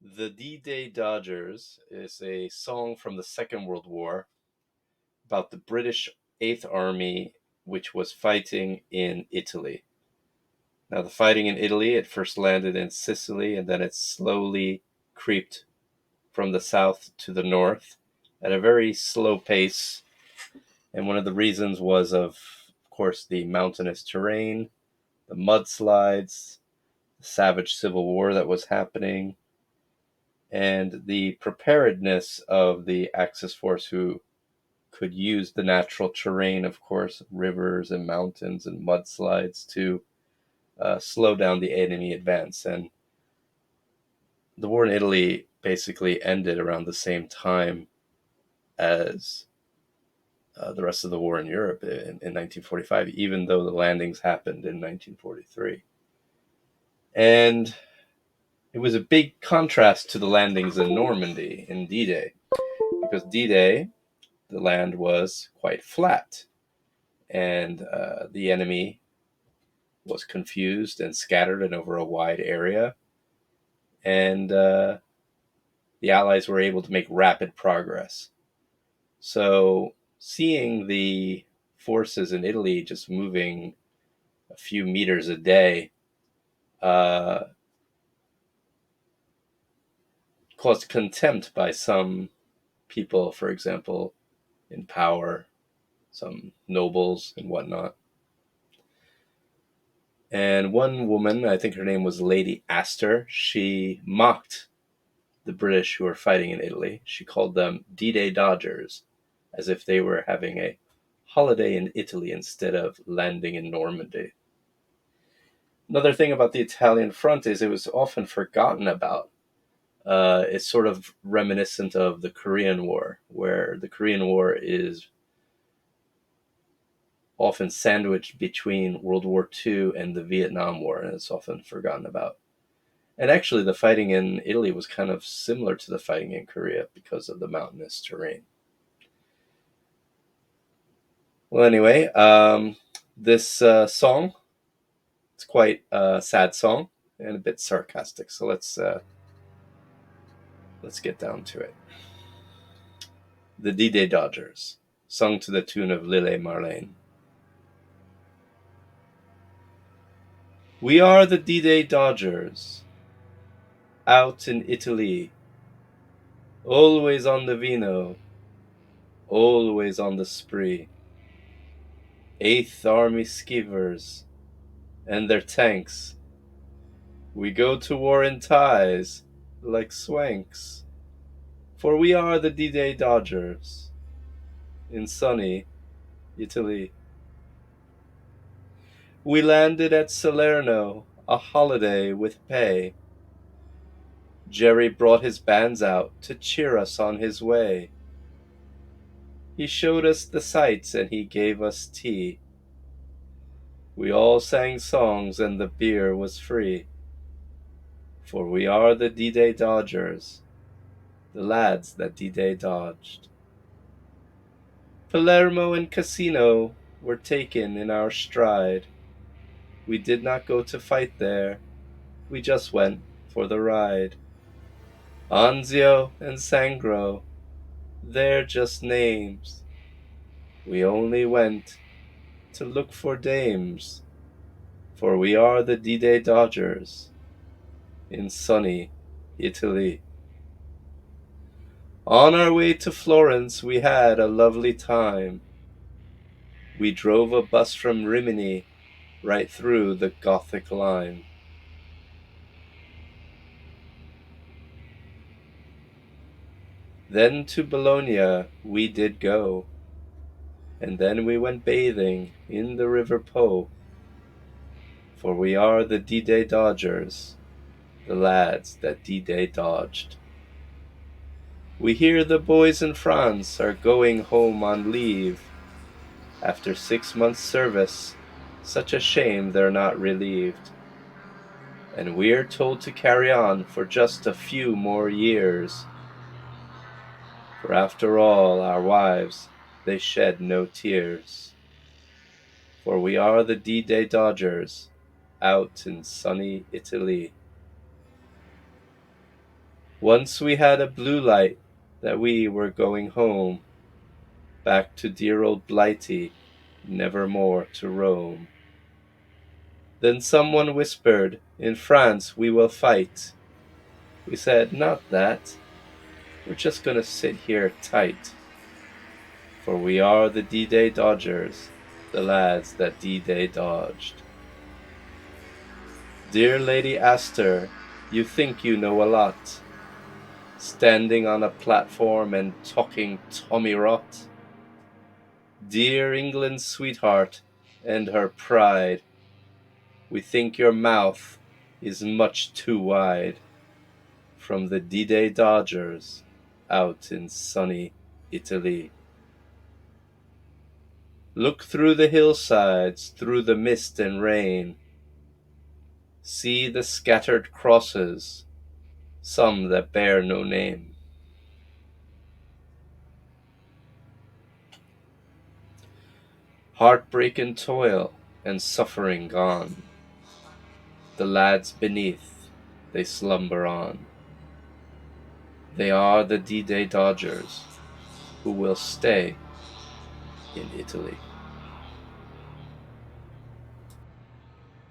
The D-Day Dodgers is a song from the Second World War about the British Eighth Army, which was fighting in Italy. Now, the fighting in Italy, it first landed in Sicily, and then it slowly creeped from the south to the north at a very slow pace. And one of the reasons was, of course, the mountainous terrain, the mudslides, the savage civil war that was happening, and the preparedness of the Axis force, who could use the natural terrain, of course, rivers and mountains and mudslides, to slow down the enemy advance. And the war in Italy basically ended around the same time as the rest of the war in Europe in 1945, even though the landings happened in 1943. And it was a big contrast to the landings in Normandy in D-Day, because D-Day, the land was quite flat, and the enemy was confused and scattered and over a wide area, and the Allies were able to make rapid progress. So seeing the forces in Italy just moving a few meters a day caused contempt by some people, for example, in power, some nobles and whatnot. And one woman, I think her name was Lady Astor, she mocked the British who were fighting in Italy. She called them D-Day Dodgers, as if they were having a holiday in Italy instead of landing in Normandy. Another thing about the Italian front is it was often forgotten about. It's sort of reminiscent of the Korean War, where the Korean War is often sandwiched between World War II and the Vietnam War, and it's often forgotten about. And actually, the fighting in Italy was kind of similar to the fighting in Korea because of the mountainous terrain. Well, anyway, this song, it's quite a sad song and a bit sarcastic. So let's get down to it. The D-Day Dodgers, sung to the tune of Lille Marlene. We are the D-Day Dodgers, out in Italy, always on the vino, always on the spree. Eighth Army skivers and their tanks. We go to war in ties, like swanks, for we are the D-Day Dodgers, in sunny Italy. We landed at Salerno, a holiday with pay. Jerry brought his bands out to cheer us on his way. He showed us the sights and he gave us tea. We all sang songs and the beer was free. For we are the D-Day Dodgers, the lads that D-Day dodged. Palermo and Cassino were taken in our stride. We did not go to fight there, we just went for the ride. Anzio and Sangro, they're just names. We only went to look for dames, for we are the D-Day Dodgers, in sunny Italy. On our way to Florence we had a lovely time. We drove a bus from Rimini right through the Gothic line. Then to Bologna we did go, and then we went bathing in the River Po, for we are the D-Day Dodgers, the lads that D-Day dodged. We hear the boys in France are going home on leave. After 6 months' service, such a shame they're not relieved. And we're told to carry on for just a few more years. For after all, our wives, they shed no tears. For we are the D-Day Dodgers, out in sunny Italy. Once we had a blue light that we were going home, back to dear old Blighty, never more to roam. Then someone whispered, in France we will fight. We said, not that, we're just gonna sit here tight. For we are the D-Day Dodgers, the lads that D-Day dodged. Dear Lady Astor, you think you know a lot, standing on a platform and talking Tommy rot. Dear England's sweetheart and her pride, we think your mouth is much too wide. From the D-Day Dodgers out in sunny Italy. Look through the hillsides, through the mist and rain. See the scattered crosses, some that bear no name. Heartbreak and toil and suffering gone, the lads beneath, they slumber on. They are the D-Day Dodgers who will stay in Italy.